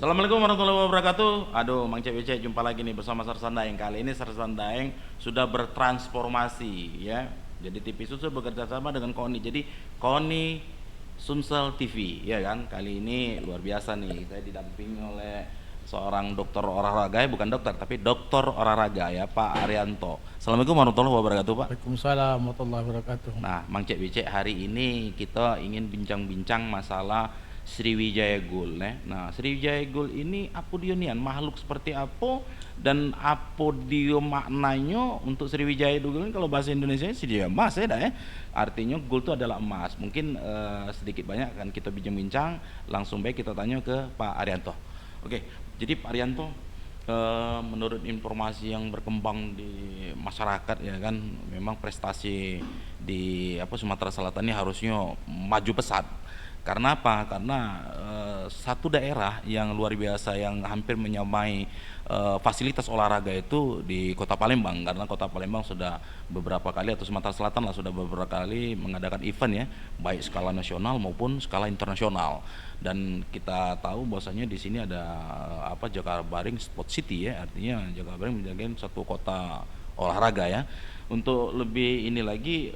Assalamualaikum warahmatullahi wabarakatuh. Aduh, Mang Cek Becek jumpa lagi nih bersama Sersan Daeng. Kali ini Sersan Daeng sudah bertransformasi ya. Jadi TV Sumsel bekerja sama dengan KONI. Jadi KONI Sumsel TV ya kan. Kali ini luar biasa nih. Saya didampingi oleh seorang dokter olahraga, bukan dokter tapi dokter olahraga ya, Pak Arianto. Assalamualaikum warahmatullahi wabarakatuh, Pak. Waalaikumsalam warahmatullahi wabarakatuh. Nah, Mang Cek Becek, hari ini kita ingin bincang-bincang masalah Sriwijaya Gold. Nah, Sriwijaya Gold ini apa dia nian, makhluk seperti apa dan apa dia maknanya untuk Sriwijaya Gold ini? Kalau bahasa Indonesia sih dia emas ya, dah ya. Artinya gold itu adalah emas. Mungkin sedikit banyak kan kita bincang-bincang. Langsung baik kita tanya ke Pak Arianto. Oke, jadi Pak Arianto, menurut informasi yang berkembang di masyarakat ya kan, memang prestasi di Sumatera Selatan ini harusnya maju pesat. Karena apa? Karena satu daerah yang luar biasa yang hampir menyamai fasilitas olahraga itu di Kota Palembang, karena Kota Palembang sudah beberapa kali, atau Sumatera Selatan lah, sudah beberapa kali mengadakan event ya, baik skala nasional maupun skala internasional. Dan kita tahu bahwasanya di sini ada Jakabaring Sport City ya, artinya Jakabaring menjadi satu kota olahraga ya. Untuk lebih ini lagi,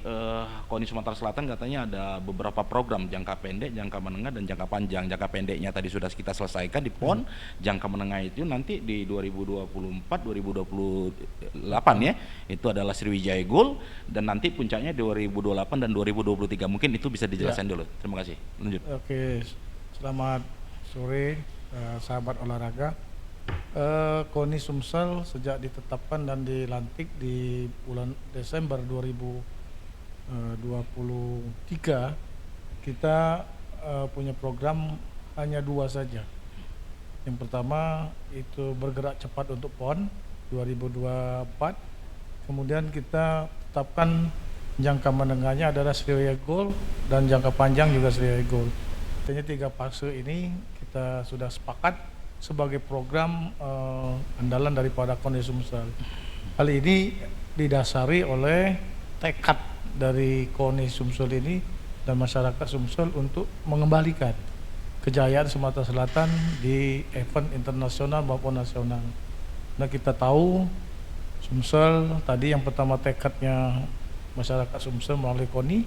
KONI Sumatera Selatan katanya ada beberapa program jangka pendek, jangka menengah, dan jangka panjang. Jangka pendeknya tadi sudah kita selesaikan di PON, jangka menengah itu nanti di 2024-2028 ya, itu adalah Sriwijaya Gold, dan nanti puncaknya 2028 dan 2023. Mungkin itu bisa dijelaskan dulu. Terima kasih. Lanjut. Oke, selamat sore sahabat olahraga. KONI Sumsel sejak ditetapkan dan dilantik di bulan Desember 2023, kita punya program hanya dua saja. Yang pertama itu bergerak cepat untuk PON 2024, kemudian kita tetapkan jangka menengahnya adalah Sriwijaya Gold dan jangka panjang juga Sriwijaya Gold. Artinya 3 fase ini kita sudah sepakat sebagai program andalan daripada KONI Sumsel. Hal ini didasari oleh tekad dari KONI Sumsel ini dan masyarakat Sumsel untuk mengembalikan kejayaan Sumatera Selatan di event internasional maupun nasional. Nah, kita tahu Sumsel tadi yang pertama tekadnya masyarakat Sumsel melalui KONI,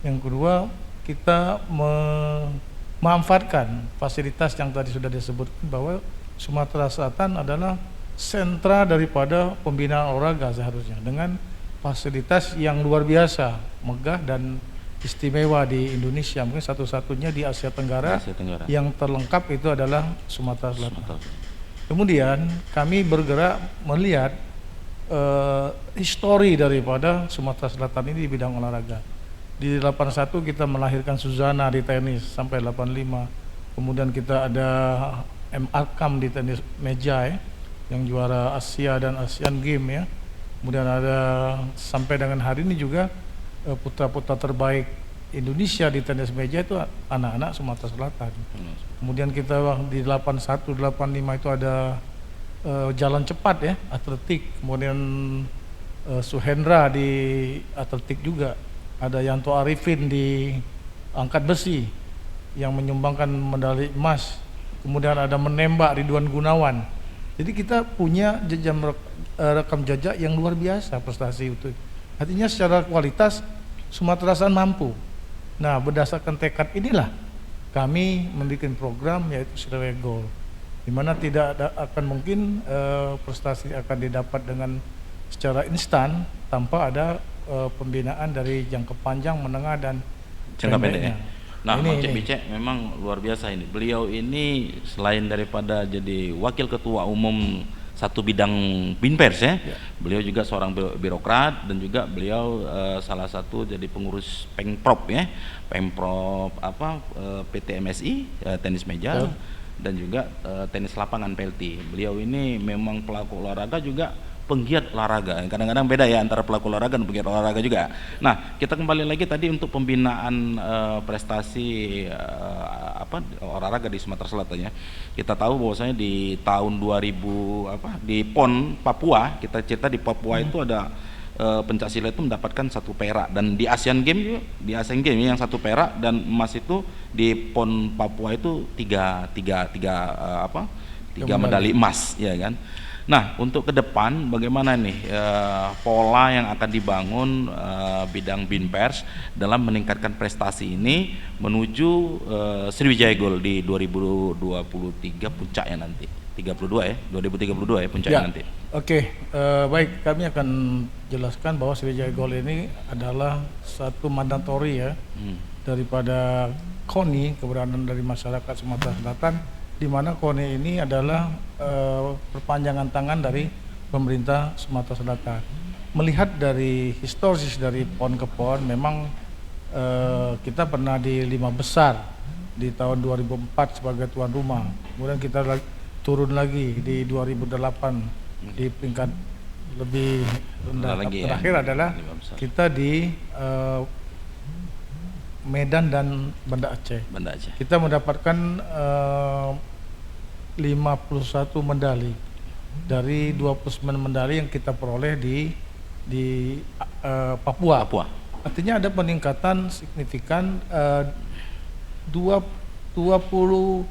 yang kedua kita memanfaatkan fasilitas yang tadi sudah disebutkan bahwa Sumatera Selatan adalah sentra daripada pembinaan olahraga seharusnya, dengan fasilitas yang luar biasa, megah dan istimewa di Indonesia, mungkin satu-satunya di Asia Tenggara, yang terlengkap itu adalah Sumatera Selatan. Kemudian kami bergerak melihat histori daripada Sumatera Selatan ini di bidang olahraga. Di 81 kita melahirkan Suzana di tenis sampai 85. Kemudian kita ada M. Arkam di tenis meja ya, yang juara Asia dan Asian Games ya. Kemudian ada sampai dengan hari ini juga putra-putra terbaik Indonesia di tenis meja itu anak-anak Sumatera Selatan. Kemudian kita di 81, 85 itu ada jalan cepat ya, atletik. Kemudian Suhendra di atletik juga. Ada Yanto Arifin di angkat besi yang menyumbangkan medali emas. Kemudian ada menembak Ridwan Gunawan. Jadi kita punya rekam jejak yang luar biasa prestasi itu. Artinya secara kualitas Sumatera Selatan mampu. Nah, berdasarkan tekad inilah kami membuat program yaitu Sriwijaya Gold, di mana tidak akan mungkin prestasi akan didapat dengan secara instan tanpa ada pembinaan dari jangka panjang, menengah, dan jangka pendeknya. Nah, Mang Cek ini. Becek memang luar biasa ini. Beliau ini selain daripada jadi wakil ketua umum satu bidang Binpers ya, beliau juga seorang birokrat, dan juga beliau salah satu jadi pengurus Pengprov ya, Pengprov PT MSI tenis meja, dan juga tenis lapangan PLT. Beliau ini memang pelaku olahraga juga penggiat olahraga. Kadang-kadang beda ya antara pelaku olahraga dan penggiat olahraga juga. Nah, kita kembali lagi tadi untuk pembinaan prestasi olahraga di Sumatera Selatan ya. Kita tahu bahwasanya di tahun 2000 di PON Papua, kita cerita di Papua itu ada pencak silat itu mendapatkan 1 perak, dan di Asian Games juga, di Asian Games yang 1 perak dan emas itu di PON Papua itu tiga medali emas, ya kan. Nah, untuk ke depan bagaimana nih pola yang akan dibangun bidang Binpers dalam meningkatkan prestasi ini menuju Sriwijaya Gold di 2023 puncaknya nanti. 2032 ya puncaknya nanti. Oke, baik, kami akan jelaskan bahwa Sriwijaya Gold ini adalah satu mandatori ya daripada KONI, keberadaan dari masyarakat Sumatera Selatan, di mana KONI ini adalah perpanjangan tangan dari pemerintah Sumatera Selatan. Melihat dari historis dari PON ke PON, memang kita pernah di 5 besar di tahun 2004 sebagai tuan rumah, kemudian kita turun lagi di 2008 di peringkat lebih rendah. Terakhir adalah kita di Medan dan Banda Aceh. Kita mendapatkan 51 medali dari 29 medali yang kita peroleh di Papua. Artinya ada peningkatan signifikan 22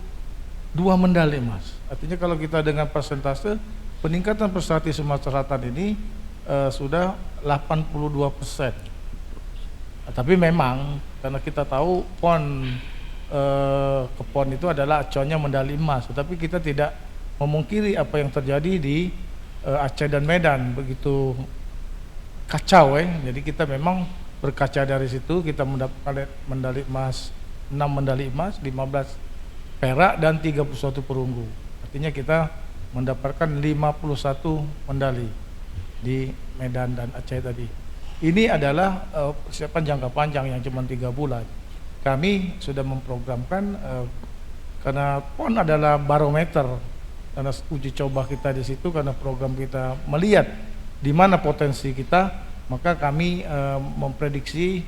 medali emas. Artinya kalau kita dengan persentase peningkatan prestasi Sumatera Selatan ini sudah 82%. Tapi memang karena kita tahu PON ke PON itu adalah acuannya medali emas, tetapi kita tidak memungkiri apa yang terjadi di Aceh dan Medan, begitu kacau Jadi kita memang berkaca dari situ, kita mendapatkan medali emas, 6 medali emas, 15 perak dan 31 perunggu. Artinya kita mendapatkan 51 medali di Medan dan Aceh tadi. Ini adalah persiapan jangka panjang yang cuma 3 bulan. Kami sudah memprogramkan karena PON adalah barometer, karena uji coba kita di situ, karena program kita melihat di mana potensi kita, maka kami memprediksi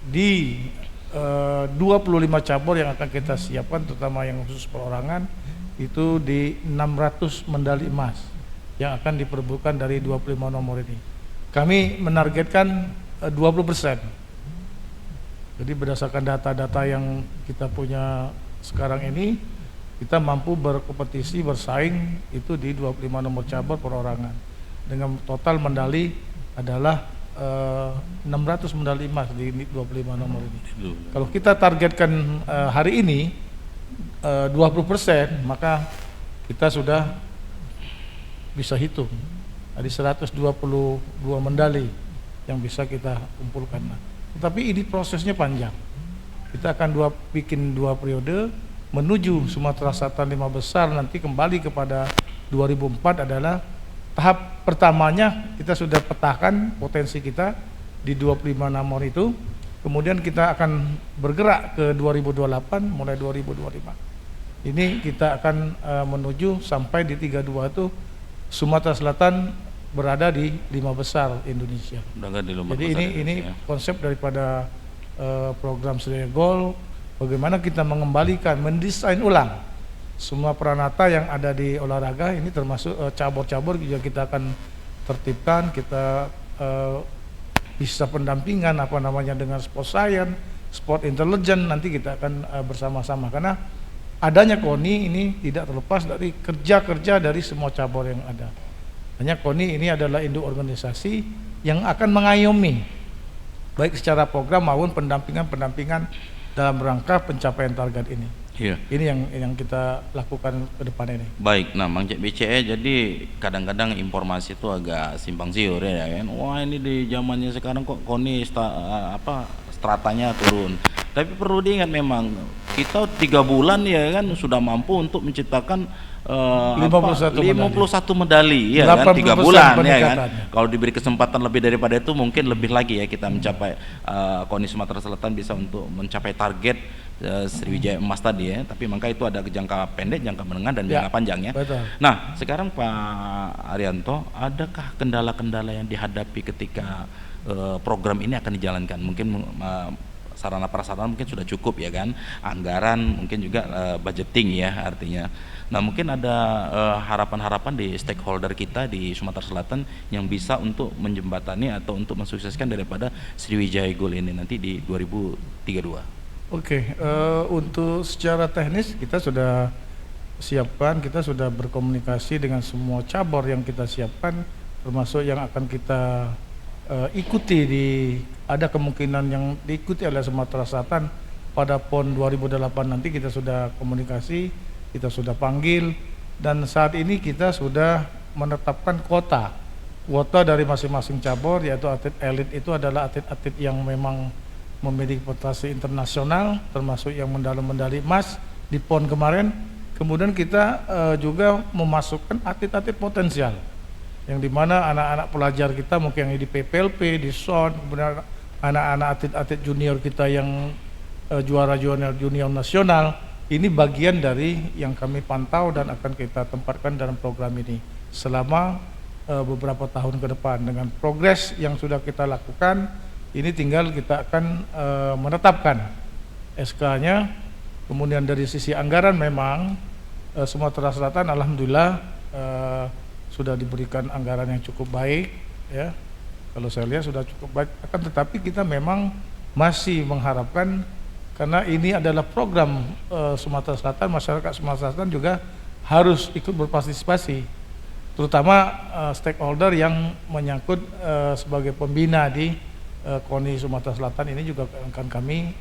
di 25 cabur yang akan kita siapkan, terutama yang khusus perorangan, itu di 600 medali emas yang akan diperebutkan dari 25 nomor ini. Kami menargetkan 20%. Jadi berdasarkan data-data yang kita punya sekarang ini, kita mampu berkompetisi, bersaing itu di 25 nomor cabur perorangan. Dengan total medali adalah 600 medali emas di 25 nomor ini. Kalau kita targetkan hari ini 20%, maka kita sudah bisa hitung ada 122 medali yang bisa kita kumpulkan. Tetapi ini prosesnya panjang. Kita akan bikin 2 periode menuju Sumatera Selatan 5 besar, nanti kembali kepada 2004 adalah tahap pertamanya. Kita sudah petakan potensi kita di 25 nomor itu, kemudian kita akan bergerak ke 2028 mulai 2025. Ini kita akan menuju sampai di 32 itu Sumatera Selatan berada di 5 besar Indonesia. Jadi ini konsep daripada program Sriwijaya Gold, bagaimana kita mengembalikan, mendesain ulang semua peranata yang ada di olahraga ini, termasuk cabur-cabur juga kita akan tertibkan. Kita bisa pendampingan dengan sport science, sport intelligence, nanti kita akan bersama-sama, karena adanya KONI ini tidak terlepas dari kerja-kerja dari semua cabur yang ada. Hanya KONI ini adalah induk organisasi yang akan mengayomi baik secara program maupun pendampingan dalam rangka pencapaian target ini. Iya. Ini yang kita lakukan ke depan ini. Baik, nah Mang Cek BCE, jadi kadang-kadang informasi itu agak simpang siur ya kan. Wah, ini di zamannya sekarang kok KONI stratanya turun. Tapi perlu diingat memang kita 3 bulan ya kan sudah mampu untuk menciptakan 51 medali ya kan, 3 bulan ya kan. Kalau diberi kesempatan lebih daripada itu mungkin lebih lagi ya kita mencapai KONI Sumatera Selatan bisa untuk mencapai target Sriwijaya emas tadi ya. Tapi maka itu ada jangka pendek, jangka menengah dan jangka panjang ya. Betul. Nah, sekarang Pak Arianto, adakah kendala-kendala yang dihadapi ketika program ini akan dijalankan? Mungkin sarana prasarana mungkin sudah cukup ya kan, anggaran mungkin juga budgeting ya artinya. Nah mungkin ada harapan-harapan di stakeholder kita di Sumatera Selatan yang bisa untuk menjembatani atau untuk mensukseskan daripada Sriwijaya Gold ini nanti di 2032. Oke, untuk secara teknis kita sudah siapkan, kita sudah berkomunikasi dengan semua cabur yang kita siapkan, termasuk yang akan kita ikuti ada kemungkinan yang diikuti oleh Sumatera Selatan pada PON 2008 nanti. Kita sudah komunikasi, kita sudah panggil, dan saat ini kita sudah menetapkan kuota dari masing-masing cabur, yaitu atlet elit itu adalah atlet-atlet yang memang memiliki prestasi internasional, termasuk yang medali emas di PON kemarin. Kemudian kita juga memasukkan atlet-atlet potensial, yang dimana anak-anak pelajar kita mungkin yang di PPLP, di SON, kemudian anak-anak atlet-atlet junior kita yang juara junior nasional. Ini bagian dari yang kami pantau dan akan kita tempatkan dalam program ini selama beberapa tahun ke depan. Dengan progres yang sudah kita lakukan, ini tinggal kita akan menetapkan SK-nya. Kemudian dari sisi anggaran memang Sumatera Selatan alhamdulillah sudah diberikan anggaran yang cukup baik ya. Kalau saya lihat sudah cukup baik, akan tetapi kita memang masih mengharapkan, karena ini adalah program Sumatera Selatan, masyarakat Sumatera Selatan juga harus ikut berpartisipasi, terutama stakeholder yang menyangkut sebagai pembina di KONI Sumatera Selatan ini juga akan kami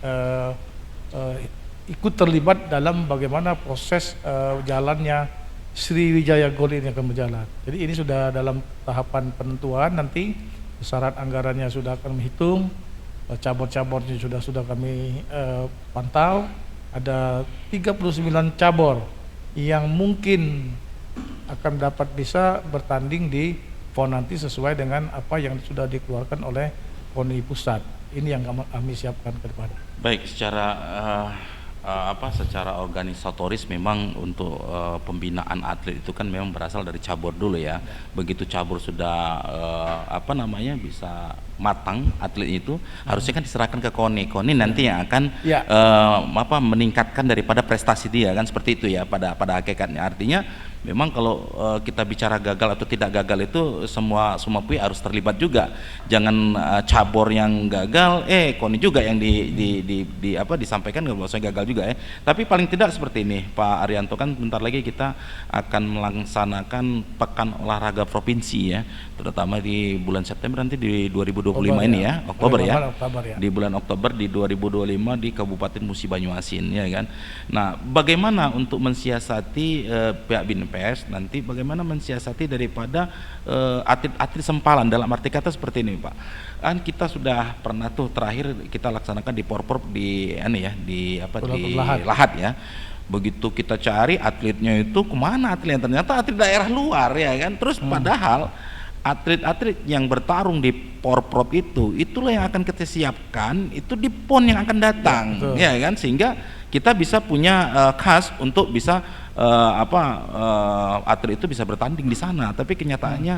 ikut terlibat dalam bagaimana proses jalannya Sriwijaya Gold ini akan berjalan. Jadi ini sudah dalam tahapan penentuan, nanti syarat anggarannya sudah akan menghitung, cabur-caburnya sudah kami pantau. Ada 39 cabur yang mungkin akan dapat bisa bertanding di PON nanti sesuai dengan apa yang sudah dikeluarkan oleh KONI pusat. Ini yang kami siapkan ke depan. Baik, secara organisatoris memang untuk pembinaan atlet itu kan memang berasal dari cabur dulu ya. Begitu cabur sudah bisa matang atlet itu, harusnya kan diserahkan ke KONI nanti yang akan meningkatkan daripada prestasi dia kan, seperti itu ya pada hakikatnya. Artinya memang kalau kita bicara gagal atau tidak gagal itu semua pihak harus terlibat juga. Jangan cabur yang gagal KONI juga yang disampaikan bahwasanya gagal juga ya. Tapi paling tidak seperti ini Pak Arianto, kan bentar lagi kita akan melaksanakan pekan olahraga provinsi ya, terutama di bulan September nanti di 2025 ini ya, Oktober ya. Di bulan Oktober di 2025 di Kabupaten Musi Banyuasin ya kan. Nah, bagaimana untuk mensiasati pihak BINPES nanti, bagaimana mensiasati daripada atlet-atlet sempalan, dalam arti kata seperti ini Pak. Kan kita sudah pernah tuh terakhir kita laksanakan di Porprov di Lahat ya. Begitu kita cari atletnya itu kemana atletnya, ternyata atlet daerah luar ya kan. Terus padahal atlet-atlet yang bertarung di Porprov itulah yang akan kita siapkan itu di PON yang akan datang ya kan, sehingga kita bisa punya khas untuk bisa atlet itu bisa bertanding di sana. Tapi kenyataannya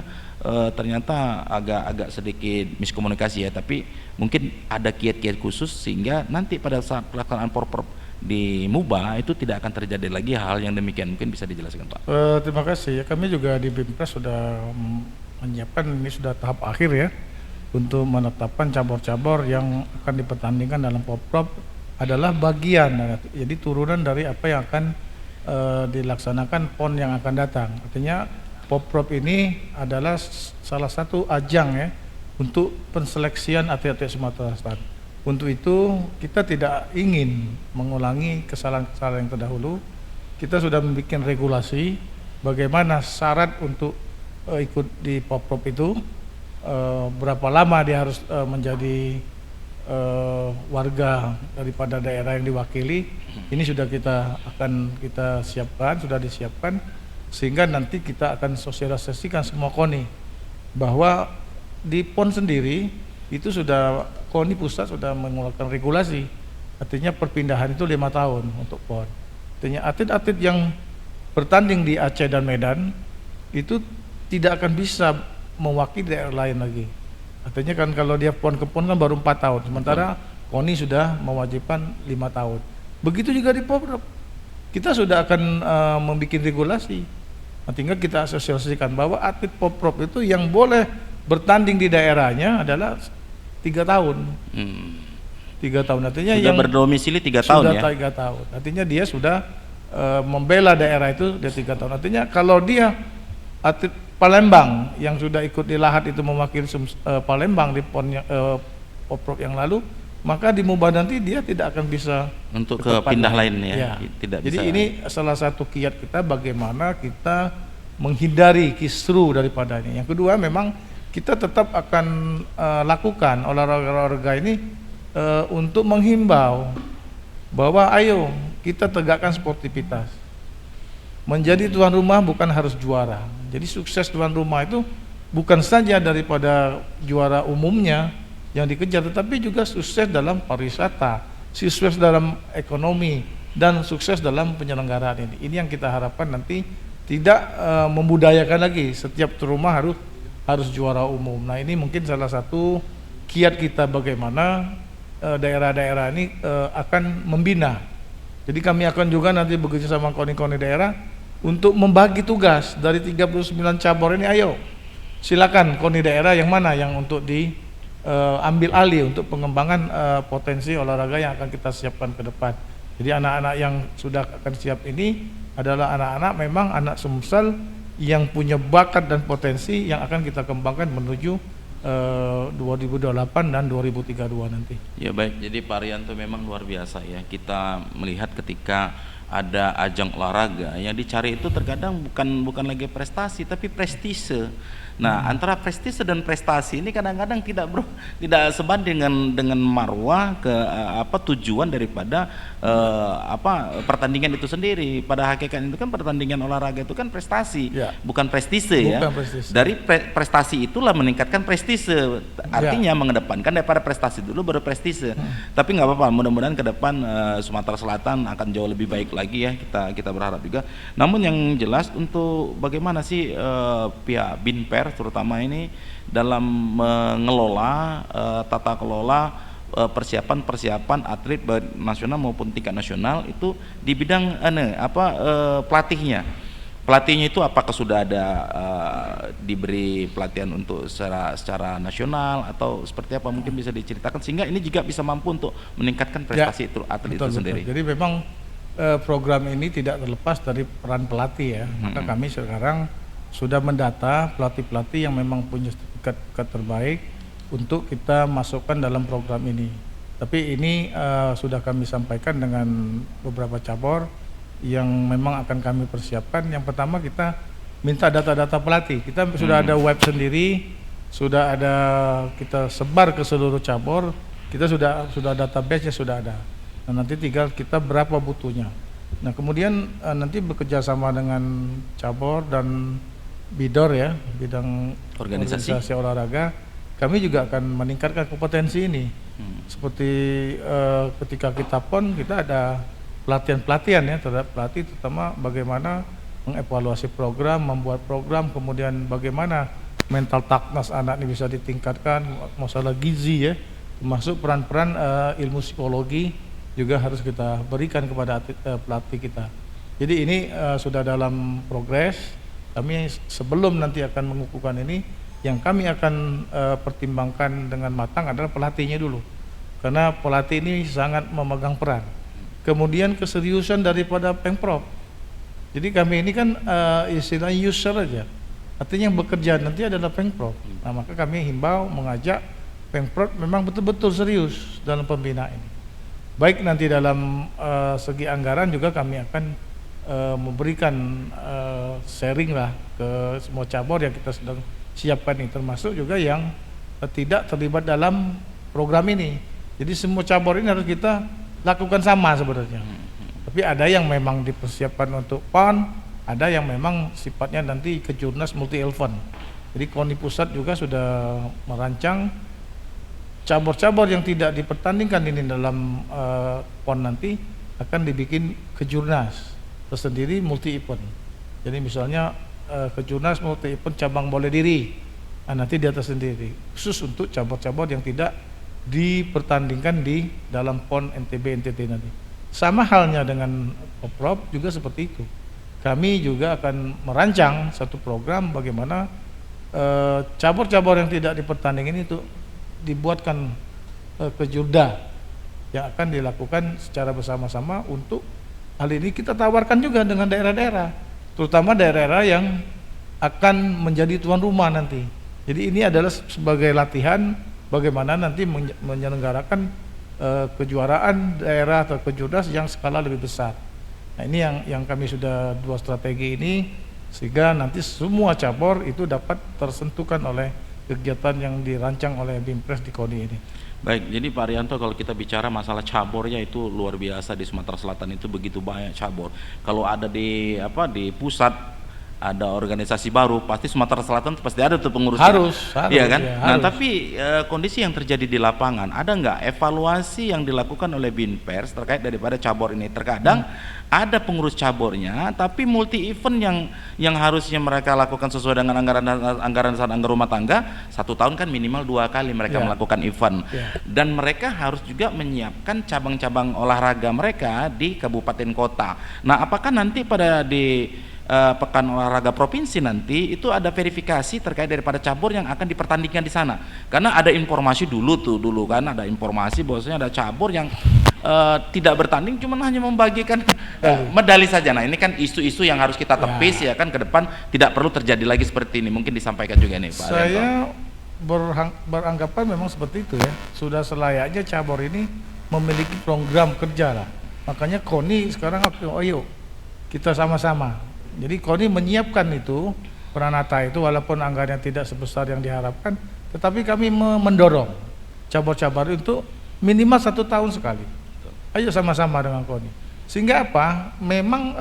ternyata agak sedikit miskomunikasi ya, tapi mungkin ada kiat-kiat khusus sehingga nanti pada saat pelaksanaan Porprov di MUBA itu tidak akan terjadi lagi hal yang demikian. Mungkin bisa dijelaskan Pak. Terima kasih ya, kami juga di BINPES sudah menyiapkan, ini sudah tahap akhir ya, untuk menetapkan cabur-cabur yang akan dipertandingkan dalam Porprov adalah bagian, jadi turunan dari apa yang akan dilaksanakan PON yang akan datang. Artinya Porprov ini adalah salah satu ajang ya untuk penseleksian atlet-atlet Sumatera Selatan. Untuk itu kita tidak ingin mengulangi kesalahan-kesalahan yang terdahulu. Kita sudah membuat regulasi bagaimana syarat untuk ikut di Porprov itu, berapa lama dia harus menjadi warga daripada daerah yang diwakili. Ini sudah kita siapkan, sudah disiapkan, sehingga nanti kita akan sosialisasikan semua KONI bahwa di PON sendiri itu sudah KONI pusat sudah mengeluarkan regulasi, artinya perpindahan itu 5 tahun untuk PON. Artinya atlet-atlet yang bertanding di Aceh dan Medan itu tidak akan bisa mewakili daerah lain lagi. Artinya kan kalau dia PON ke PON kan baru 4 tahun, sementara KONI sudah mewajibkan 5 tahun. Begitu juga di Poprov. Kita sudah akan membuat regulasi. Nah, tinggal kita asosiasikan bahwa atlet Poprov itu yang boleh bertanding di daerahnya adalah 3 tahun. 3 tahun artinya sudah yang berdomisili 3 tahun ya. Sudah 3 tahun. Artinya dia sudah membela daerah itu dia 3 tahun. Artinya kalau dia atlet Palembang yang sudah ikut di Lahat itu mewakili Palembang di Poprov yang lalu, maka di Muba nanti dia tidak akan bisa untuk ke pindah lain ya. Tidak Jadi bisa. ini salah satu kiat kita bagaimana kita menghindari kisru daripada ini. Yang kedua memang kita tetap akan lakukan olahraga ini untuk menghimbau bahwa ayo kita tegakkan sportivitas. Menjadi tuan rumah bukan harus juara. Jadi sukses tuan rumah itu bukan saja daripada juara umumnya yang dikejar, tetapi juga sukses dalam pariwisata, sukses dalam ekonomi, dan sukses dalam penyelenggaraan ini. Ini yang kita harapkan nanti tidak membudayakan lagi setiap tuan rumah harus juara umum. Nah ini mungkin salah satu kiat kita bagaimana daerah-daerah ini akan membina. Jadi kami akan juga nanti bekerja sama KONI-KONI daerah untuk membagi tugas dari 39 cabur ini. Ayo silakan KONI daerah yang mana yang untuk diambil alih untuk pengembangan potensi olahraga yang akan kita siapkan ke depan. Jadi anak-anak yang sudah akan siap ini adalah anak-anak memang anak Sumsel yang punya bakat dan potensi yang akan kita kembangkan menuju 2028 dan 2032 nanti. Ya baik, jadi Pak Arianto memang luar biasa ya. Kita melihat ketika ada ajang olahraga yang dicari itu terkadang bukan lagi prestasi tapi prestise. Nah, antara prestise dan prestasi ini kadang-kadang tidak sebanding dengan marwah ke tujuan daripada pertandingan itu sendiri. Pada hakikatnya itu kan pertandingan olahraga itu kan prestasi, bukan prestise ya. Prestise. Dari prestasi itulah meningkatkan prestise. Artinya mengedepankan daripada prestasi dulu baru prestise. Tapi nggak apa-apa, mudah-mudahan ke depan Sumatera Selatan akan jauh lebih baik lagi ya. Kita berharap juga. Namun yang jelas untuk bagaimana sih pihak Binper terutama ini dalam mengelola tata kelola persiapan atlet nasional maupun tingkat nasional itu di bidang pelatihnya itu apakah sudah ada diberi pelatihan untuk secara nasional atau seperti apa, mungkin bisa diceritakan sehingga ini juga bisa mampu untuk meningkatkan prestasi itu atlet itu sendiri. Jadi memang program ini tidak terlepas dari peran pelatih ya. Maka kami sekarang sudah mendata pelatih-pelatih yang memang punya sertifikat terbaik untuk kita masukkan dalam program ini. Tapi ini sudah kami sampaikan dengan beberapa cabur yang memang akan kami persiapkan. Yang pertama kita minta data-data pelatih. Kita sudah ada web sendiri, sudah ada kita sebar ke seluruh cabur. Kita sudah database-nya sudah ada. Nah, nanti tinggal kita berapa butuhnya. Nah kemudian nanti bekerja sama dengan cabur dan bidor ya, bidang organisasi olahraga, kami juga akan meningkatkan kompetensi ini. Seperti ketika kita PON kita ada pelatihan ya terhadap pelatih, terutama bagaimana mengevaluasi program, membuat program, kemudian bagaimana mental toughness anak ini bisa ditingkatkan, masalah gizi ya, termasuk peran-peran ilmu psikologi juga harus kita berikan kepada pelatih kita. Jadi ini sudah dalam progres. Kami sebelum nanti akan mengukuhkan ini, yang kami akan pertimbangkan dengan matang adalah pelatihnya dulu, karena pelatih ini sangat memegang peran. Kemudian keseriusan daripada Pemprov. Jadi kami ini kan istilahnya user aja, artinya yang bekerja nanti adalah Pemprov. Nah maka kami himbau mengajak Pemprov memang betul-betul serius dalam pembinaan ini. Baik nanti dalam segi anggaran juga kami akan memberikan sharing lah ke semua cabur yang kita sedang siapkan ini, termasuk juga yang tidak terlibat dalam program ini. Jadi semua cabur ini harus kita lakukan sama sebenarnya. Tapi ada yang memang dipersiapkan untuk PON, ada yang memang sifatnya nanti kejurnas multi event. Jadi KONI pusat juga sudah merancang cabur-cabur yang tidak dipertandingkan ini dalam PON nanti akan dibikin kejurnas tersendiri multi event. Jadi misalnya kejurnas multi event cabang bola diri, nah, nanti dia tersendiri khusus untuk cabur-cabur yang tidak dipertandingkan di dalam PON NTB NTT nanti. Sama halnya dengan Poprov juga seperti itu. Kami juga akan merancang satu program bagaimana cabur-cabur yang tidak dipertandingkan itu dibuatkan kejurda yang akan dilakukan secara bersama-sama. Untuk hal ini kita tawarkan juga dengan daerah-daerah, terutama daerah-daerah yang akan menjadi tuan rumah nanti. Jadi ini adalah sebagai latihan bagaimana nanti menyelenggarakan kejuaraan daerah atau kejurdas yang skala lebih besar. Nah, ini yang kami sudah dua strategi ini, sehingga nanti semua cabur itu dapat tersentuhkan oleh kegiatan yang dirancang oleh Bimpres di KONI ini. Baik, jadi Pak Arianto, kalau kita bicara masalah cabornya itu luar biasa di Sumatera Selatan, itu begitu banyak cabur. Kalau ada di pusat ada organisasi baru, pasti Sumatera Selatan pasti ada tuh pengurusnya. Harus, iya kan? ya, nah, harus. tapi kondisi yang terjadi di lapangan, ada nggak evaluasi yang dilakukan oleh Binpers terkait daripada cabur ini? Terkadang ada pengurus cabornya, tapi multi event yang harusnya mereka lakukan sesuai dengan anggaran rumah tangga, 1 tahun kan minimal 2 kali mereka melakukan event, dan mereka harus juga menyiapkan cabang-cabang olahraga mereka di kabupaten kota. Nah, apakah nanti pada di pekan olahraga provinsi nanti itu ada verifikasi terkait daripada cabur yang akan dipertandingkan di sana? Karena ada informasi dulu kan ada informasi bahwasanya ada cabur yang tidak bertanding, cuman hanya membagikan medali saja. Nah, ini kan isu-isu yang harus kita tepis ya kan, ke depan tidak perlu terjadi lagi seperti ini. Mungkin disampaikan juga nih Pak Arianto. Saya beranggapan memang seperti itu ya. Sudah selayaknya cabur ini memiliki program kerja lah. Makanya KONI sekarang ayo kita sama-sama. Jadi KONI menyiapkan itu Pranata itu, walaupun anggarannya tidak sebesar yang diharapkan, tetapi kami mendorong cabur-cabur itu minimal 1 tahun sekali. Ayo sama-sama dengan KONI. Sehingga apa? Memang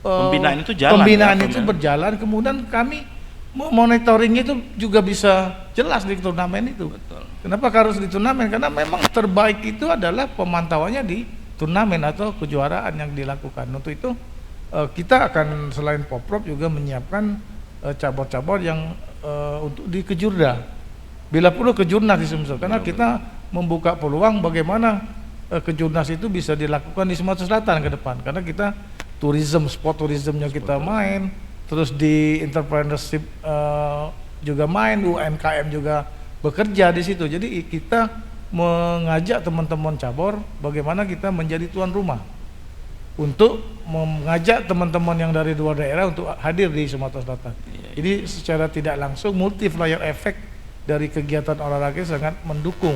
pembinaan itu jalan. Pembinaan itu berjalan, kemudian kami monitoringnya itu juga bisa jelas di turnamen itu. Betul. Kenapa harus di turnamen? Karena memang terbaik itu adalah pemantauannya di turnamen atau kejuaraan yang dilakukan. Untuk itu kita akan selain Poprov juga menyiapkan cabur-cabur yang untuk di kejurda. Bila perlu kejurnas di Sumsel, karena kita membuka peluang bagaimana kejurnas itu bisa dilakukan di Sumatera Selatan ke depan. Karena kita sport tourismnya kita main, terus di entrepreneurship juga main, UMKM juga bekerja di situ. Jadi kita mengajak teman-teman cabur bagaimana kita menjadi tuan rumah, untuk mengajak teman-teman yang dari luar daerah untuk hadir di Sumatera Selatan. Jadi secara tidak langsung multiplier effect dari kegiatan olahraga sangat mendukung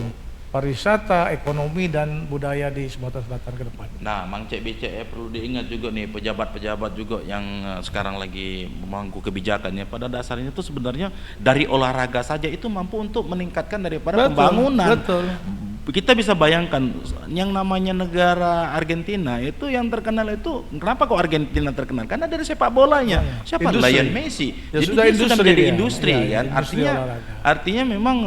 pariwisata, ekonomi dan budaya di Sumatera Selatan ke depan. Nah, Mang Cek Becek perlu diingat juga nih, pejabat-pejabat juga yang sekarang lagi memangku kebijakannya, pada dasarnya itu sebenarnya dari olahraga saja itu mampu untuk meningkatkan daripada pembangunan. Betul. Kita bisa bayangkan yang namanya negara Argentina itu yang terkenal itu, kenapa kok Argentina terkenal? Karena dari sepak bolanya. Siapa? Lionel Messi. Ya, jadi sudah dia industri sudah menjadi ya. industri Ya, kan. industri Artinya memang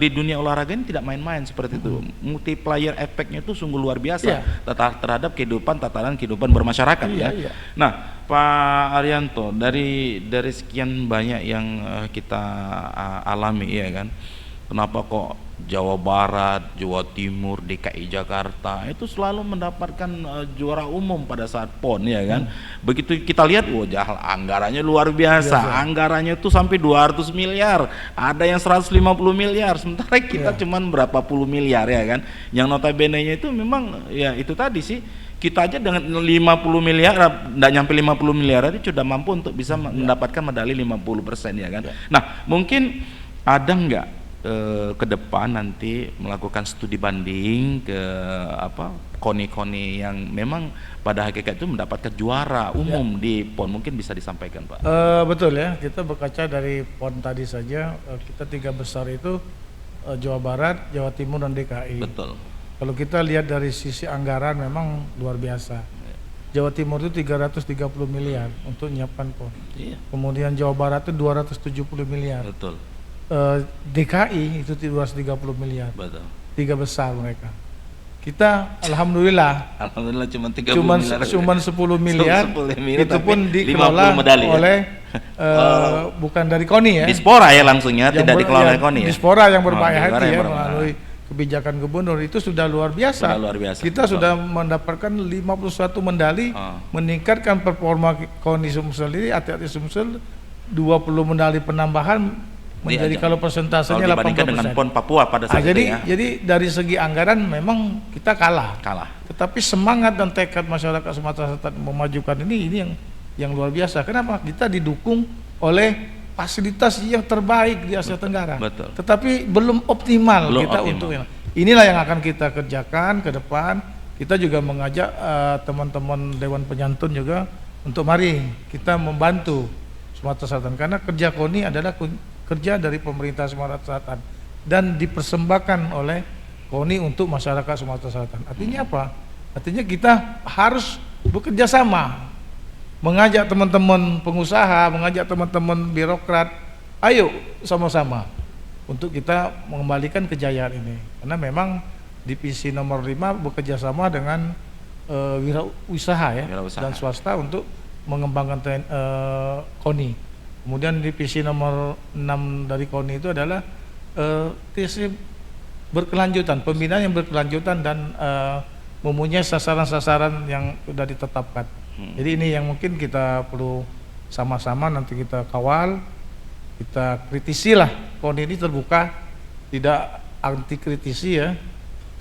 di dunia olahraga ini tidak main-main seperti itu. Multiplier efeknya itu sungguh luar biasa terhadap tataran kehidupan bermasyarakat ya. Nah, Pak Arianto, dari sekian banyak yang kita alami ya kan, kenapa kok Jawa Barat, Jawa Timur, DKI Jakarta itu selalu mendapatkan juara umum pada saat PON ya kan. Begitu kita lihat, anggarannya luar biasa. Anggarannya itu sampai 200 miliar, ada yang 150 miliar, sementara kita cuman berapa puluh miliar ya kan. Yang notabene-nya itu memang ya itu tadi sih, kita aja dengan 50 miliar, enggak nyampe 50 miliar aja sudah mampu untuk bisa mendapatkan medali 50% ya kan. Nah, mungkin ada enggak ke depan nanti melakukan studi banding ke KONI-KONI yang memang pada hakikat itu mendapatkan juara umum di PON, mungkin bisa disampaikan Pak? Betul ya, kita berkaca dari PON tadi saja, kita 3 besar itu Jawa Barat, Jawa Timur dan DKI. Betul. Kalau kita lihat dari sisi anggaran memang luar biasa. Jawa Timur itu 330 miliar untuk menyiapkan PON. Kemudian Jawa Barat itu 270 miliar. Betul. DKI itu 230 miliar. Betul. 3 besar mereka. Kita alhamdulillah cuma 30 miliar. Cuman 10 miliar. 10 miliar itu pun dikelola oleh bukan dari KONI ya. Dispora ya langsungnya, tidak dikelola oleh KONI ya. Dispora yang berbahaya hati ya, melalui kebijakan gubernur itu sudah luar biasa. Sudah luar biasa. Kita Betul. sudah mendapatkan 51 medali, meningkatkan performa KONI Sumsel ini, atlet Sumsel 20 medali penambahan menjadi kalau persentasenya 80%. Dibandingkan dengan PON Papua pada saat itu ya. Jadi dari segi anggaran memang kita kalah. Tetapi semangat dan tekad masyarakat Sumatera Selatan memajukan ini yang luar biasa. Kenapa? Kita didukung oleh fasilitas yang terbaik di Asia Tenggara. Betul. Tetapi belum optimal untuk inilah yang akan kita kerjakan ke depan. Kita juga mengajak teman-teman Dewan Penyantun juga untuk mari kita membantu Sumatera Selatan, karena kerja KONI adalah kerja dari pemerintah Sumatera Selatan dan dipersembahkan oleh KONI untuk masyarakat Sumatera Selatan. Artinya apa? Artinya kita harus bekerja sama, mengajak teman-teman pengusaha, mengajak teman-teman birokrat, ayo sama-sama untuk kita mengembalikan kejayaan ini. Karena memang divisi nomor 5 bekerja sama dengan wirausaha dan swasta untuk mengembangkan KONI. Kemudian divisi nomor 6 dari KONI itu adalah divisi berkelanjutan, pembinaan yang berkelanjutan dan mempunyai sasaran-sasaran yang sudah ditetapkan. Jadi ini yang mungkin kita perlu sama-sama nanti kita kawal, kita kritisi lah. KONI ini terbuka, tidak anti kritisi ya.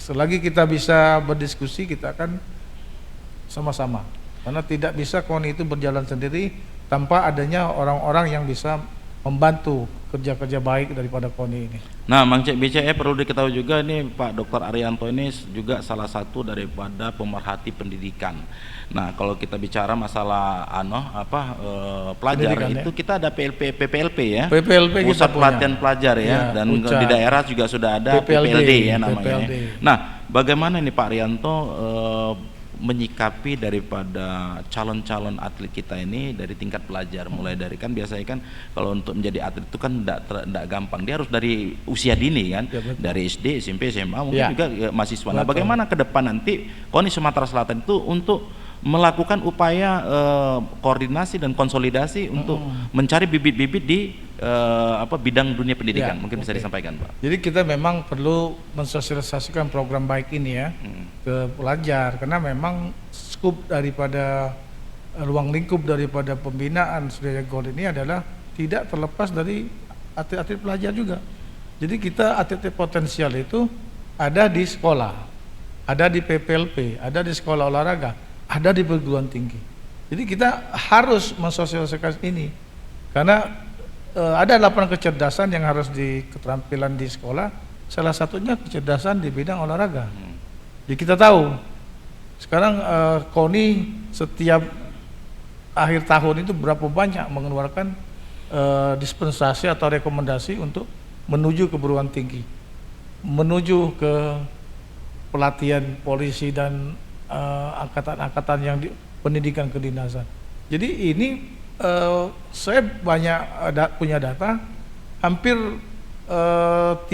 Selagi kita bisa berdiskusi, kita akan sama-sama. Karena tidak bisa KONI itu berjalan sendiri tanpa adanya orang-orang yang bisa membantu kerja-kerja baik daripada KONI ini. Nah, Mang Cek BCE perlu diketahui juga ini Pak Dr. Arianto ini juga salah satu daripada pemerhati pendidikan. Nah, kalau kita bicara masalah pelajar itu kita ada PPLP ya. PPLP Pusat Pelatihan Pelajar ya, dan di daerah juga sudah ada PPLD ya namanya. Nah, bagaimana nih Pak Arianto menyikapi daripada calon-calon atlet kita ini dari tingkat pelajar, mulai dari kan biasanya kan kalau untuk menjadi atlet itu kan tidak gampang, dia harus dari usia dini kan, dari SD, SMP, SMA mungkin juga mahasiswa. Nah, bagaimana ke depan nanti KONI Sumatera Selatan itu untuk melakukan upaya koordinasi dan konsolidasi untuk mencari bibit-bibit di bidang dunia pendidikan, mungkin bisa disampaikan Pak. Jadi kita memang perlu mensosialisasikan program baik ini ya ke pelajar, karena memang skup daripada ruang lingkup daripada pembinaan Sriwijaya Gold ini adalah tidak terlepas dari atlet-atlet pelajar juga. Jadi kita atlet potensial itu ada di sekolah, ada di PPLP, ada di sekolah olahraga, ada di perguruan tinggi. Jadi kita harus mensosialisasikan ini, karena ada 8 kecerdasan yang harus keterampilan di sekolah. Salah satunya kecerdasan di bidang olahraga. Jadi kita tahu sekarang KONI setiap akhir tahun itu berapa banyak mengeluarkan dispensasi atau rekomendasi untuk menuju ke perguruan tinggi, menuju ke pelatihan polisi dan angkatan-angkatan yang pendidikan kedinasan. Jadi ini saya banyak punya data, hampir 30%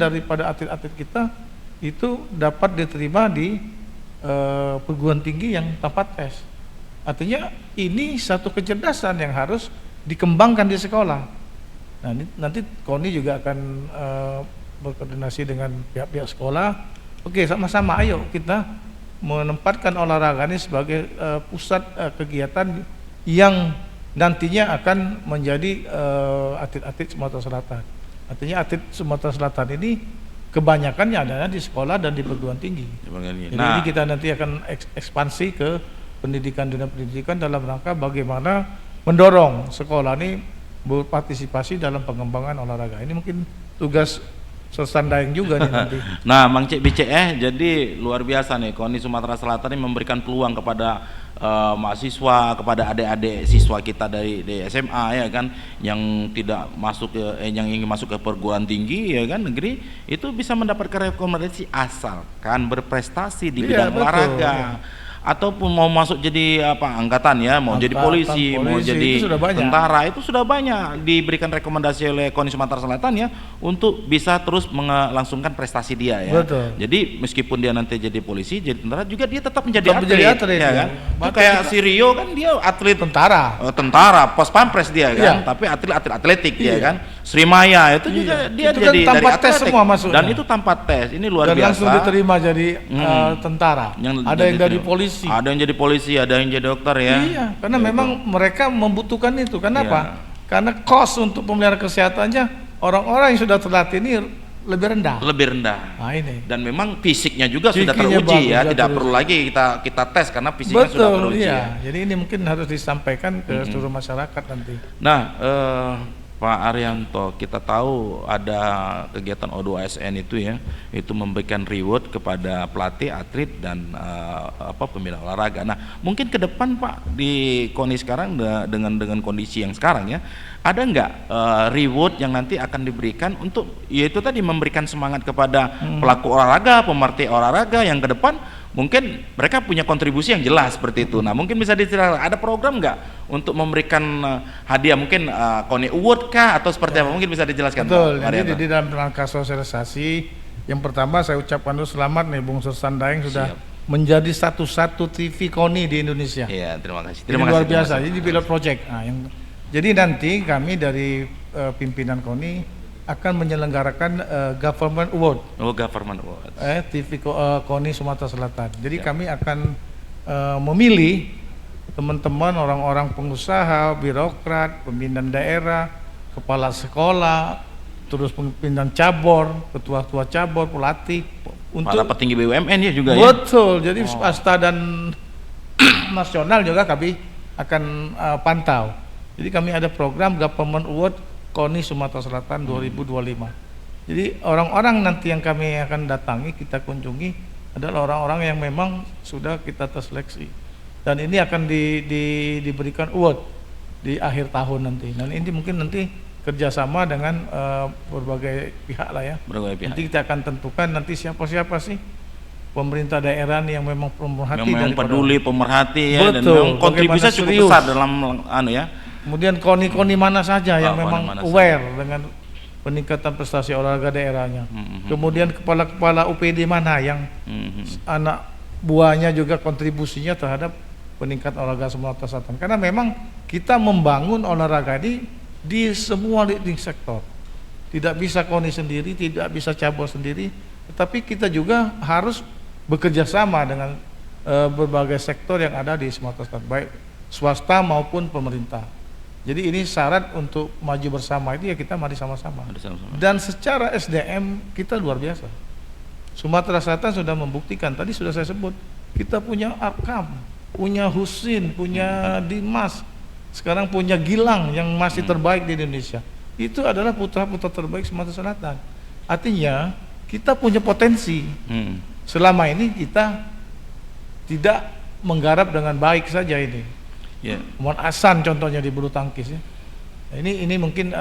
daripada atlet-atlet kita itu dapat diterima di perguruan tinggi yang tanpa tes. Artinya ini satu kecerdasan yang harus dikembangkan di sekolah. Nah, nanti KONI juga akan berkoordinasi dengan pihak-pihak sekolah. Oke, sama-sama ayo kita menempatkan olahraga ini sebagai pusat kegiatan yang nantinya akan menjadi atlet-atlet Sumatera Selatan. Artinya atlet Sumatera Selatan ini kebanyakannya adalah di sekolah dan di perguruan tinggi. Jadi ini kita nanti akan ekspansi ke dunia pendidikan dalam rangka bagaimana mendorong sekolah ini berpartisipasi dalam pengembangan olahraga. Ini mungkin tugas Sersandaeng juga nih nanti. Nah, Mang Cek BCE, jadi luar biasa nih KONI Sumatera Selatan ini memberikan peluang kepada mahasiswa, kepada adik-adik siswa kita dari SMA ya kan, yang tidak masuk yang ingin masuk ke perguruan tinggi ya kan negeri, itu bisa mendapatkan rekomendasi asalkan berprestasi di bidang olahraga. ataupun mau masuk jadi apa angkatan ya, mau jadi polisi, mau jadi tentara, itu sudah banyak diberikan rekomendasi oleh KONI Sumatera Selatan ya untuk bisa terus melangsungkan prestasi dia ya. Betul. Jadi meskipun dia nanti jadi polisi, jadi tentara juga dia tetap menjadi atlet ya kan. Itu kayak si Rio kan dia atlet tentara, pos pampres dia kan, tapi atlet atletik dia kan. Srimaya itu juga dia itu jadi kan tanpa dari tes semua masuknya. Dan itu tanpa tes. Ini luar dan biasa. Langsung diterima jadi tentara. Ada yang dari polisi. Ada yang jadi polisi, ada yang jadi dokter ya. Iya, karena memang mereka membutuhkan itu. Kenapa? Karena cost untuk pemelihara kesehatannya orang-orang yang sudah terlatih ini lebih rendah. Nah, ini. Dan memang fisiknya juga sudah teruji ya, tidak perlu lagi kita tes karena fisiknya sudah teruji. Iya. Jadi ini mungkin harus disampaikan ke seluruh masyarakat nanti. Nah, Pak Arianto, kita tahu ada kegiatan O2ASN itu ya, itu memberikan reward kepada pelatih, atlet dan pembina olahraga. Nah, mungkin ke depan Pak di KONI sekarang dengan kondisi yang sekarang ya, ada nggak reward yang nanti akan diberikan untuk yaitu tadi memberikan semangat kepada pelaku olahraga, pemerhati olahraga yang ke depan mungkin mereka punya kontribusi yang jelas seperti itu. Nah, mungkin bisa diceritakan ada program nggak untuk memberikan hadiah mungkin KONI Award kah atau seperti apa? Mungkin bisa dijelaskan. Betul. Jadi di dalam rangka sosialisasi yang pertama saya ucapkan dulu selamat nih Bung Susan Daeng sudah menjadi satu-satu TV KONI di Indonesia. Iya, terima kasih. Terima kasih. Luar biasa. Jadi pilot project. Nah, jadi nanti kami dari pimpinan KONI akan menyelenggarakan Government Award. Oh, Government Award. TV KONI Sumatera Selatan. Jadi kami akan memilih teman-teman orang-orang pengusaha, birokrat, pimpinan daerah, kepala sekolah, terus pimpinan cabur, ketua-ketua cabur, pelatih, untuk para petinggi BUMN ya juga. Betul. Jadi swasta dan nasional juga kami akan pantau. Jadi kami ada program Government Award KONI Sumatera Selatan 2025. Jadi orang-orang nanti yang kami akan datangi, kita kunjungi adalah orang-orang yang memang sudah kita terseleksi. Dan ini akan diberikan award di akhir tahun nanti. Dan ini mungkin nanti kerjasama dengan berbagai pihak lah ya. Berbagai pihak. Nanti kita akan tentukan nanti siapa-siapa sih pemerintah daerah yang memang pemerhati, memang peduli, pemerhati ya. Betul, dan kontribusinya cukup besar dalam ya. Kemudian KONI mana saja yang memang aware dengan peningkatan prestasi olahraga daerahnya. Kemudian kepala-kepala UPD mana yang anak buahnya juga kontribusinya terhadap peningkatan olahraga Sumatera Selatan. Karena memang kita membangun olahraga di semua leading sektor. Tidak bisa KONI sendiri, tidak bisa cabur sendiri, tetapi kita juga harus bekerja sama dengan berbagai sektor yang ada di Sumatera Selatan, baik swasta maupun pemerintah. Jadi ini syarat untuk maju bersama itu ya kita mari sama-sama. Dan secara SDM kita luar biasa. Sumatera Selatan sudah membuktikan, tadi sudah saya sebut, kita punya Arkam, punya Husin, punya Dimas, sekarang punya Gilang yang masih terbaik di Indonesia. Itu adalah putra-putra terbaik Sumatera Selatan. Artinya kita punya potensi. Selama ini kita tidak menggarap dengan baik saja ini. Muhammad Hasan contohnya di bulu tangkis ya. Ini mungkin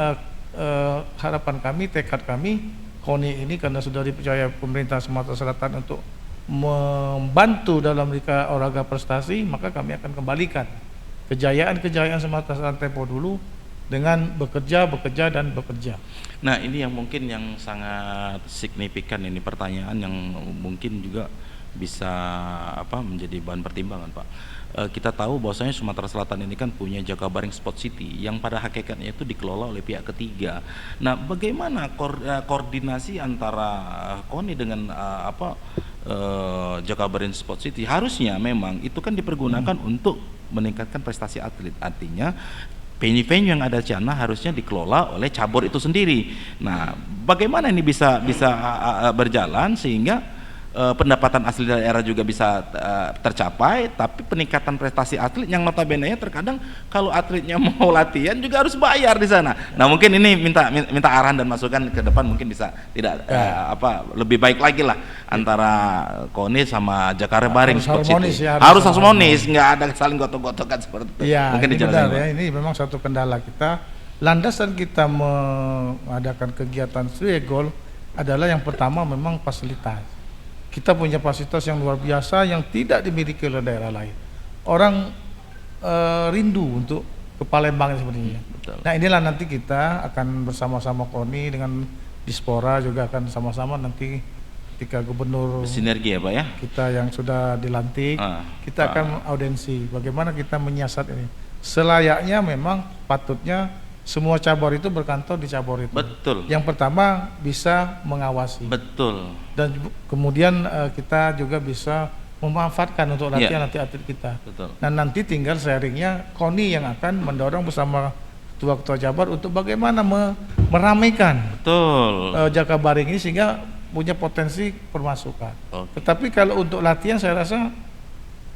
harapan kami, tekad kami KONI ini karena sudah dipercaya pemerintah Sumatera Selatan untuk membantu dalam rangka olahraga prestasi, maka kami akan kembalikan kejayaan-kejayaan Sumatera Selatan tempo dulu dengan bekerja. Nah, ini yang mungkin yang sangat signifikan, ini pertanyaan yang mungkin juga bisa menjadi bahan pertimbangan Pak. Kita tahu bahwasanya Sumatera Selatan ini kan punya Jakabaring Sport City yang pada hakikatnya itu dikelola oleh pihak ketiga. Nah, bagaimana koordinasi antara KONI dengan Jakabaring Sport City? Harusnya memang itu kan dipergunakan untuk meningkatkan prestasi atlet. Artinya venue-venue yang ada di sana harusnya dikelola oleh cabur itu sendiri. Nah, bagaimana ini bisa berjalan sehingga pendapatan asli daerah juga bisa tercapai, tapi peningkatan prestasi atlet yang notabene-nya terkadang kalau atletnya mau latihan juga harus bayar di sana. Nah, mungkin ini minta arahan dan masukan ke depan mungkin bisa lebih baik lagi lah antara KONI sama Jakabaring Sport City. Harus harmonis, nggak ada saling gotok-gotokan seperti itu. Iya, mungkin benar ya. Ini memang satu kendala kita. Landasan kita mengadakan kegiatan Sriegol adalah yang pertama memang fasilitas. kita punya fasilitas yang luar biasa yang tidak dimiliki oleh daerah lain. Orang rindu untuk ke Palembang sepertinya. Betul. Nah inilah nanti kita akan bersama-sama KONI dengan Dispora juga akan sama-sama nanti ketika gubernur Sinergi ya Pak ya. kita yang sudah dilantik, kita akan audensi bagaimana kita menyiasat ini. Selayaknya memang patutnya semua cabur itu berkantor di cabur itu. Betul. Yang pertama bisa mengawasi. Betul. Dan kemudian kita juga bisa memanfaatkan untuk latihan Iya. atlet kita. Betul. Dan nanti tinggal sharingnya KONI yang akan mendorong bersama ketua-ketua Jabar untuk bagaimana meramaikan Betul. Jakabaring ini sehingga punya potensi permasukan. Oke. Tetapi kalau untuk latihan saya rasa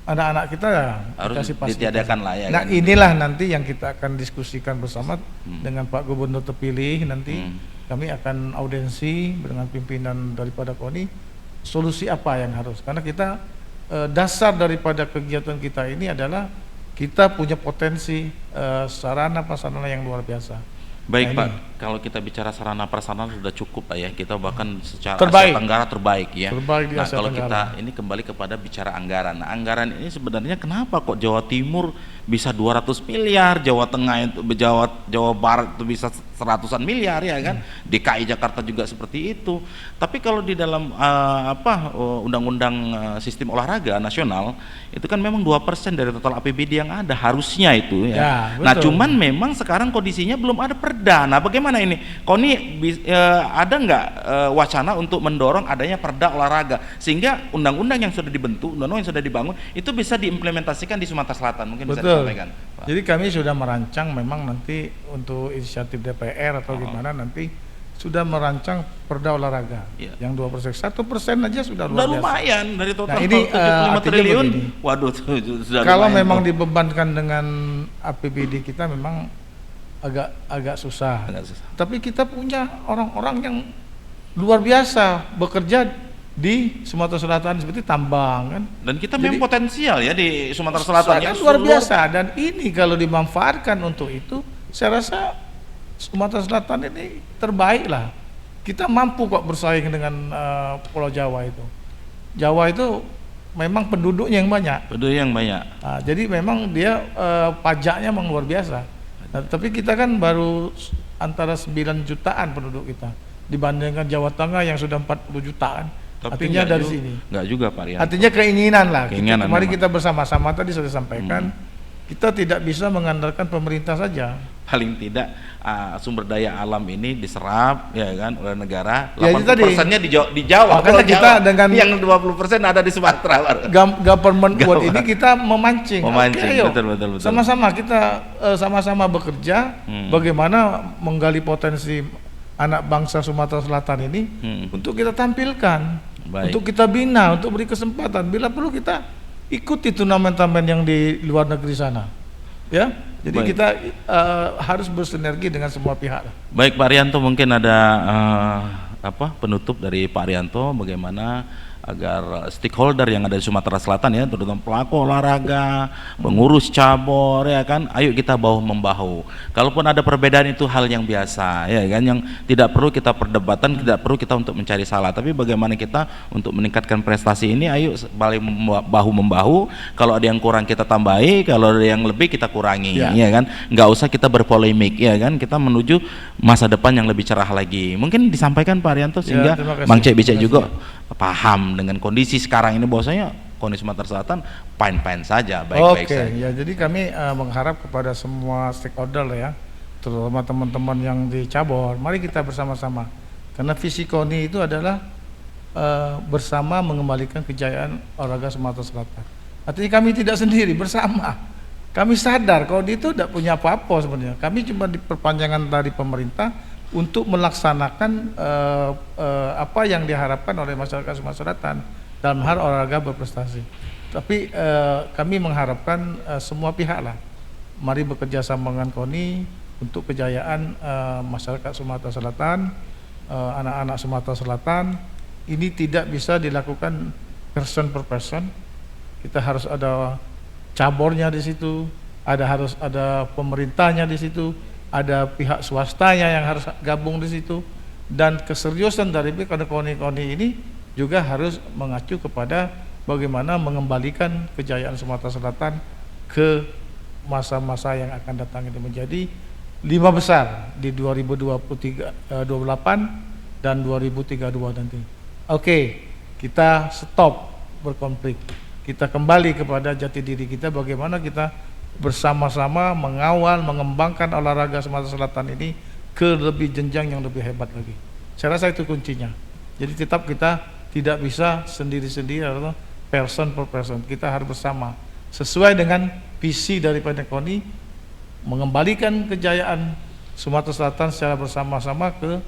anak-anak kita Harus dikasih fasilitas. ditiadakan lah ya. Nah kan? inilah nanti yang kita akan diskusikan bersama dengan Pak Gubernur terpilih nanti. Kami akan audensi dengan pimpinan daripada KONI solusi apa yang harus, karena kita dasar daripada kegiatan kita ini adalah kita punya potensi sarana prasarana yang luar biasa. Baik Nah, Pak, kalau kita bicara sarana prasarana sudah cukup lah ya. Kita bahkan secara Terbaik. Asia Tenggara terbaik ya. Terbaik di Nah Asia kalau Tenggara. kita ini kembali kepada bicara anggaran. Nah anggaran ini sebenarnya kenapa kok Jawa Timur bisa 200 miliar, Jawa Tengah itu Jawa Barat itu bisa seratusan miliar ya kan? DKI Jakarta juga seperti itu. Tapi kalau di dalam undang-undang sistem olahraga nasional itu kan memang 2% dari total APBD yang ada harusnya itu ya. Ya, Nah betul. cuman memang sekarang kondisinya belum ada perda. Nah bagaimana ini? KONI ada nggak wacana untuk mendorong adanya perda olahraga sehingga undang-undang yang sudah dibentuk, undang-undang yang sudah dibangun itu bisa diimplementasikan di Sumatera Selatan? Mungkin bisa Betul. disampaikan Pak. Jadi kami sudah merancang memang nanti untuk inisiatif DPR atau gimana nanti sudah merancang perda olahraga Iya. yang 2%, 1% aja sudah Udah luar biasa. lumayan dari total Nah, ini, 75 artinya triliun. begini. Waduh sudah Kalau lumayan memang tuh. dibebankan dengan APBD kita memang agak susah. Agak susah. Tapi kita punya orang-orang yang luar biasa bekerja di Sumatera Selatan seperti tambang kan. Dan kita Jadi- memang potensial ya di Sumatera Selatan ya. Sangat luar biasa, dan ini kalau dimanfaatkan untuk itu saya rasa Sumatera Selatan ini terbaik lah. Kita mampu kok bersaing dengan Pulau Jawa itu. Jawa itu memang penduduknya yang banyak. Penduduk yang banyak. Nah, jadi memang dia pajaknya memang luar biasa. Nah, tapi kita kan baru antara 9 jutaan penduduk kita dibandingkan Jawa Tengah yang sudah 40 jutaan. Tapi Artinya nggak dari ju- sini. nggak juga Pak Rian. Artinya keinginan lah. Keinginan Kemarin memang. kita bersama-sama tadi sudah sampaikan, kita tidak bisa mengandalkan pemerintah saja. Paling tidak sumber daya alam ini diserap ya kan oleh negara. Ya, itu tadi. 80%-nya di Jawa. Makanya Pulau kita Jawa. dengan- yang 20% ada di Sumatera. Government buat ini kita memancing. Memancing, Oke, ayo. betul. Sama-sama kita sama-sama bekerja bagaimana menggali potensi anak bangsa Sumatera Selatan ini untuk kita tampilkan, Baik. untuk kita bina, untuk beri kesempatan. Bila perlu kita ikuti turnamen-turnamen yang di luar negeri sana. Ya. Jadi Baik. kita harus bersinergi dengan semua pihak. Baik Pak Rianto, mungkin ada penutup dari Pak Rianto bagaimana agar stakeholder yang ada di Sumatera Selatan ya, terutama pelaku olahraga, pengurus cabur ya kan, ayo kita bahu membahu. Kalaupun ada perbedaan itu hal yang biasa ya kan, yang tidak perlu kita perdebatan, tidak perlu kita untuk mencari salah, tapi bagaimana kita untuk meningkatkan prestasi ini, ayo saling bahu membahu. Kalau ada yang kurang kita tambahi, kalau ada yang lebih kita kurangi ya kan, nggak usah kita berpolemik ya kan, kita menuju masa depan yang lebih cerah lagi. Mungkin disampaikan Pak Rianto sehingga terima kasih. Mang Cek bisa Terima juga kasih. paham dengan kondisi sekarang ini, bahwasanya kondisi Sumatera Selatan fine-fine saja, baik-baik Oke, saja. ya jadi kami mengharap kepada semua stakeholder lah ya, terutama teman-teman yang di cabur, mari kita bersama-sama. Karena visi KONI itu adalah bersama mengembalikan kejayaan olahraga Sumatera Selatan. Artinya kami tidak sendiri, bersama. Kami sadar KONI itu tidak punya apa-apa sebenarnya. Kami cuma di perpanjangan dari pemerintah untuk melaksanakan apa yang diharapkan oleh masyarakat Sumatera Selatan dalam hal olahraga berprestasi. Tapi kami mengharapkan semua pihak lah, mari bekerja sama dengan KONI untuk kejayaan masyarakat Sumatera Selatan, anak-anak Sumatera Selatan. Ini tidak bisa dilakukan person per person. Kita harus ada cabornya di situ, harus ada pemerintahnya di situ, ada pihak swastanya yang harus gabung di situ, dan keseriusan dari KONI ini juga harus mengacu kepada bagaimana mengembalikan kejayaan Sumatera Selatan ke masa-masa yang akan datang ini menjadi 5 besar di 2028 dan 2032 nanti. Oke, kita stop berkonflik. Kita kembali kepada jati diri kita, bagaimana kita bersama-sama mengawal, mengembangkan olahraga Sumatera Selatan ini ke lebih jenjang yang lebih hebat lagi. Saya rasa itu kuncinya. Jadi tetap kita tidak bisa sendiri-sendiri atau person per person. Kita harus bersama sesuai dengan visi daripada KONI, mengembalikan kejayaan Sumatera Selatan secara bersama-sama ke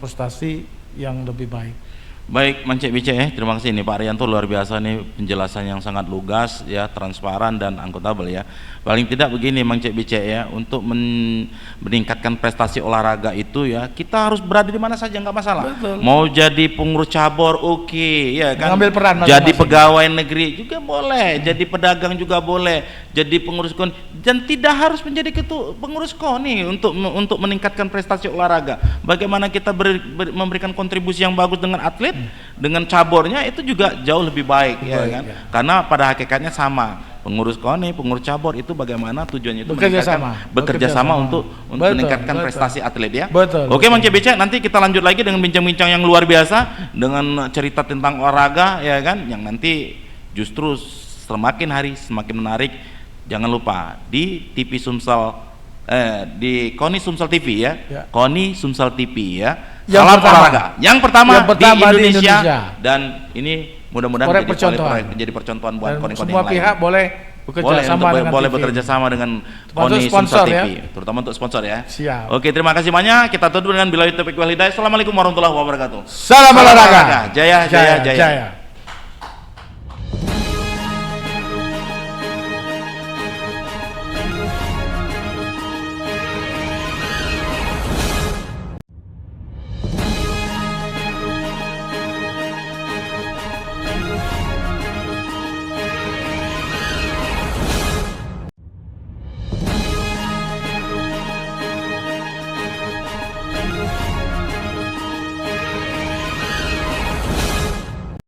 prestasi yang lebih baik. Baik, Mang Cek Bice ya, terima kasih nih Pak Arianto, luar biasa nih penjelasan yang sangat lugas ya, transparan dan akuntabel ya. Paling tidak begini Mang Cek Bice ya, untuk meningkatkan prestasi olahraga itu ya, kita harus berada di mana saja nggak masalah. Betul. Mau jadi pengurus cabur oke, ya kan. Mengambil peran jadi masing-masing. pegawai negeri juga boleh, jadi pedagang juga boleh, jadi pengurus KONI, dan tidak harus menjadi pengurus KONI untuk meningkatkan prestasi olahraga. Bagaimana kita memberikan kontribusi yang bagus dengan atlet, dengan cabornya itu juga jauh lebih baik ya kan, ya. karena pada hakikatnya sama, pengurus KONI, pengurus cabur itu bagaimana tujuannya itu bekerja sama untuk meningkatkan prestasi atlet ya. Betul. Oke Mang Cek Bice, nanti kita lanjut lagi dengan bincang-bincang yang luar biasa dengan cerita tentang olahraga ya kan, yang nanti justru semakin hari semakin menarik. Jangan lupa di TV Sumsel, di KONI Sumsel TV ya, KONI Sumsel TV ya. Salam olahraga. Yang pertama di Indonesia, dan ini mudah-mudahan menjadi percontohan buat KONI semua yang pihak lain. boleh bekerja sama dengan KONI Sumsel TV, terutama untuk sponsor ya. Siap. Oke, terima kasih banyak. Kita tutup dengan billahi taufiq wal hidayah. Assalamualaikum warahmatullahi wabarakatuh. Salam olahraga. Jaya.